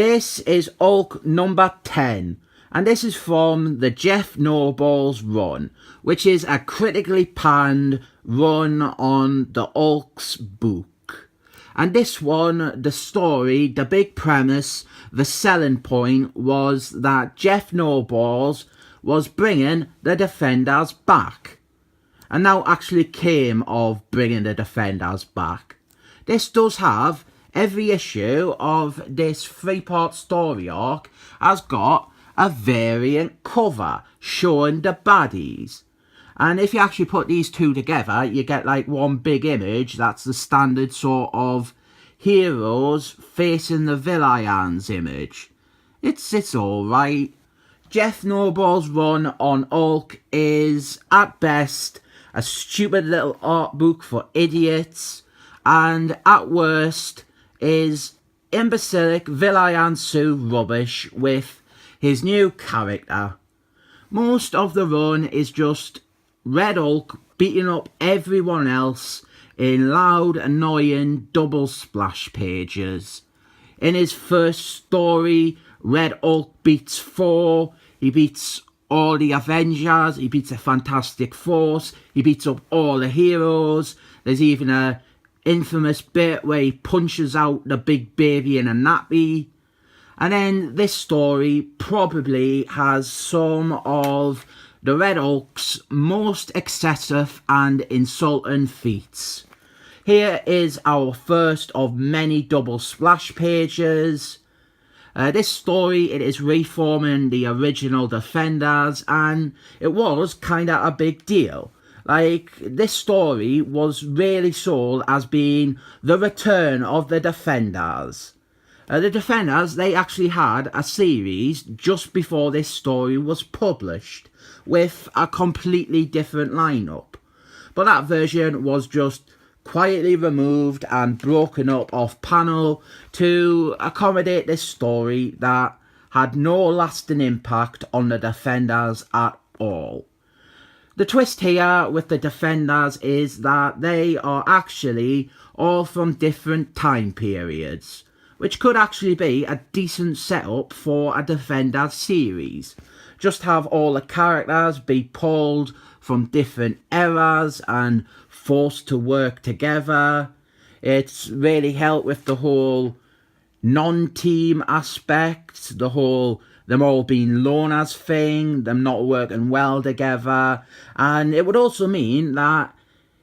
This is Hulk number 10, and this is from the Jeff Nobles run, which is a critically panned run on the Hulk's book. And this one, the story, the big premise, the selling point was that Jeff Nobles was bringing the Defenders back. And now actually came of bringing the Defenders back. This does have every issue of this 3-part story arc has got a variant cover showing the baddies. And if you actually put these two together, you get like one big image. That's the standard sort of heroes facing the villains image. It's alright. Jeff Noble's run on Hulk is, at best, a stupid little art book for idiots, and at worst is imbecilic Villain Sue rubbish with his new character. Most of the run is just Red Hulk beating up everyone else in loud, annoying double splash pages. In his first story, Red Hulk beats Thor, he beats all the Avengers, he beats the Fantastic Force, he beats up all the heroes. There's even a infamous bit where he punches out the big baby in a nappy. And then this story probably has some of the Red Hulk's most excessive and insulting feats. Here is our first of many double splash pages. This story, it is reforming the original Defenders, and it was kinda a big deal. Like, this story was really sold as being the return of the Defenders. The Defenders, they actually had a series just before this story was published with a completely different lineup. But that version was just quietly removed and broken up off panel to accommodate this story that had no lasting impact on the Defenders at all. The twist here with the Defenders is that they are actually all from different time periods, which could actually be a decent setup for a Defenders series. Just have all the characters be pulled from different eras and forced to work together. It's really helped with the whole non-team aspect, the whole them all being loners thing, them not working well together, and it would also mean that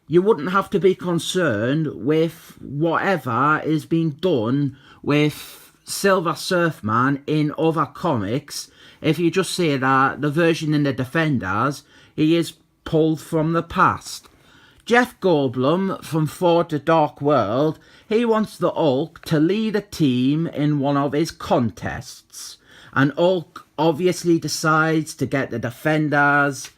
you wouldn't have to be concerned with whatever is being done with Silver Surfman in other comics if you just say that the version in the Defenders, he is pulled from the past. Jeff Goldblum from Thor: The Dark World, he wants the Hulk to lead a team in one of his contests. And Hulk obviously decides to get the Defenders.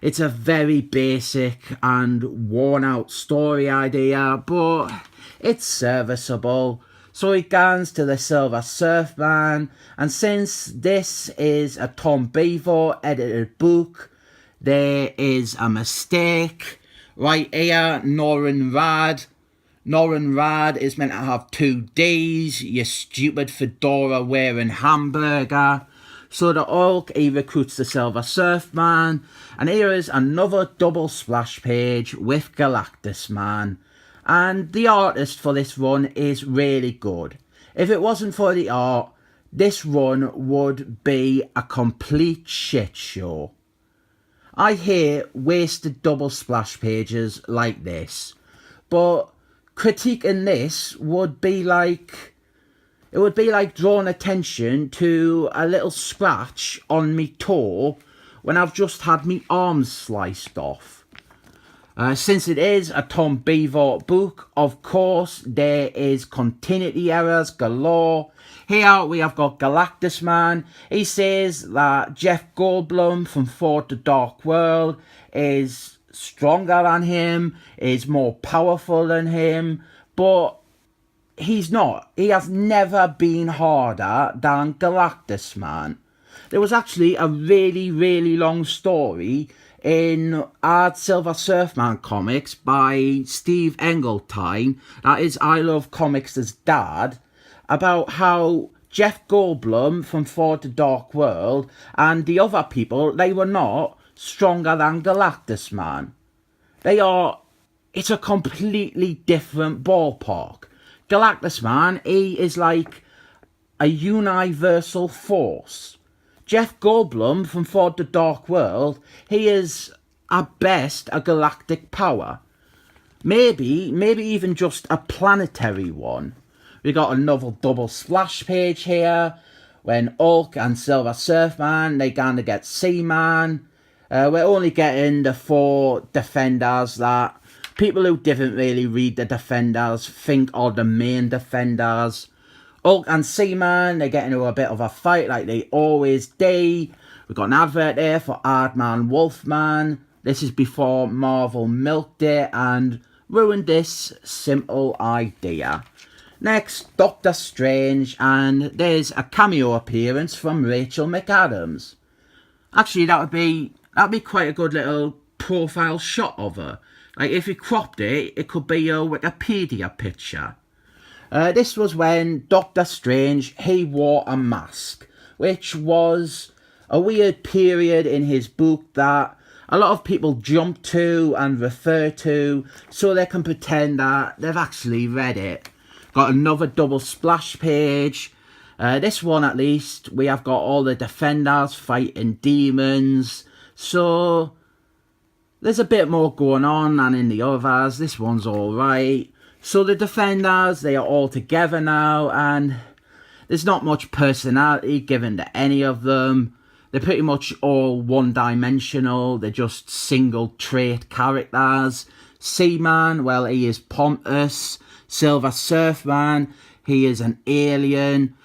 It's a very basic and worn out story idea, but it's serviceable. So he gans to the Silver Surfman, and since this is a Tom Beaver edited book, there is a mistake. Right here, Norrin Rad. Norrin Rad is meant to have 2 Ds, you stupid fedora wearing hamburger. So the Hulk, he recruits the Silver Surfman, and here is another double splash page with Galactus Man. And the artist for this run is really good. If it wasn't for the art, this run would be a complete shit show. I hate wasted double splash pages like this, but critiquing this would be like, it would be like drawing attention to a little scratch on me toe when I've just had me arms sliced off. Since it is a Tom Beaver book, of course, there is continuity errors galore. Here we have got Galactus Man. He says that Jeff Goldblum from Thor: The Dark World is stronger than him, is more powerful than him, but he's not. He has never been harder than Galactus Man. There was actually a really, really long story in Art Silver Surfman comics by Steve Engeltine, that is I Love Comics' dad, about how Jeff Goldblum from For the Dark World and the other people, they were not stronger than Galactus Man. It's a completely different ballpark. Galactus Man, he is like a universal force. Jeff Goldblum from For the Dark World, he is at best a galactic power. Maybe even just a planetary one. We got another double splash page here when Hulk and Silver Surfer, they gonna get Seaman. We're only getting the 4 Defenders that people who didn't really read the Defenders think are the main Defenders. Hulk and Seaman, they get into a bit of a fight like they always do. We've got an advert there for Aardman Wolfman. This is before Marvel milked it and ruined this simple idea. Next, Doctor Strange, and there's a cameo appearance from Rachel McAdams. Actually, that'd be quite a good little profile shot of her. Like, if you cropped it, it could be a Wikipedia picture. This was when Doctor Strange, he wore a mask, which was a weird period in his book that a lot of people jump to and refer to so they can pretend that they've actually read it. Got another double splash page. This one at least, we have got all the Defenders fighting demons. So there's a bit more going on than in the others. This one's alright. So the Defenders, they are all together now, and there's not much personality given to any of them. They're pretty much all one-dimensional. They're just single-trait characters. Seaman, well, he is pompous. Silver Surfer, he is an alien.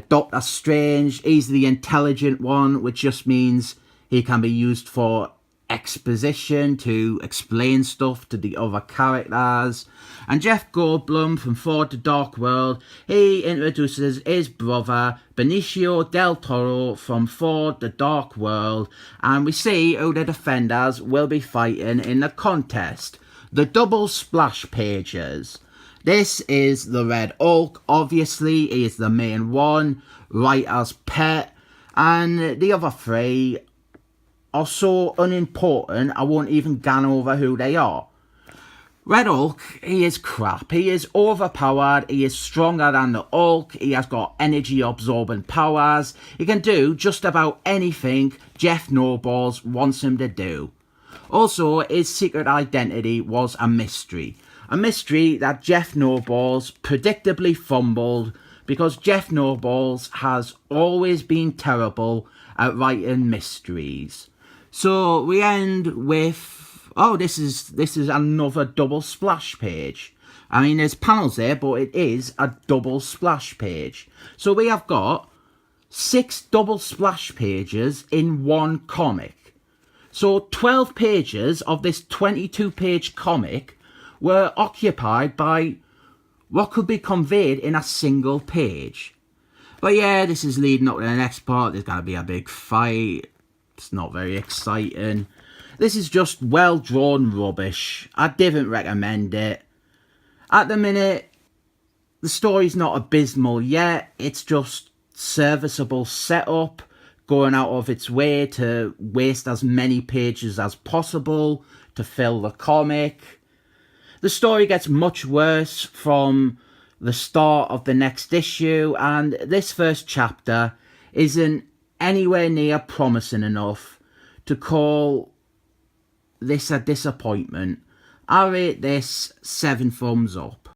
Doctor Strange, he's the intelligent one, which just means he can be used for exposition to explain stuff to the other characters. And Jeff Goldblum from For the Dark World, he introduces his brother Benicio del Toro from For the Dark World, and we see who the Defenders will be fighting in the contest. The double splash pages. This is the Red Hulk, obviously he is the main one, right as pet, and the other 3 are so unimportant I won't even gan over who they are. Red Hulk, he is crap. He is overpowered, he is stronger than the Hulk, he has got energy absorbing powers, he can do just about anything Jeff Nobles wants him to do. Also, his secret identity was a mystery. A mystery that Jeff Nobles predictably fumbled because Jeff Nobles has always been terrible at writing mysteries. So we end with, oh, this is another double splash page. I mean, there's panels there, but it is a double splash page. So we have got 6 double splash pages in one comic. So 12 pages of this 22-page comic were occupied by what could be conveyed in a single page. But yeah, this is leading up to the next part. There's going to be a big fight. It's not very exciting. This is just well-drawn rubbish. I didn't recommend it. At the minute, the story's not abysmal yet. It's just serviceable setup, going out of its way to waste as many pages as possible to fill the comic. The story gets much worse from the start of the next issue, and this first chapter isn't anywhere near promising enough to call this a disappointment. I rate this 7 thumbs up.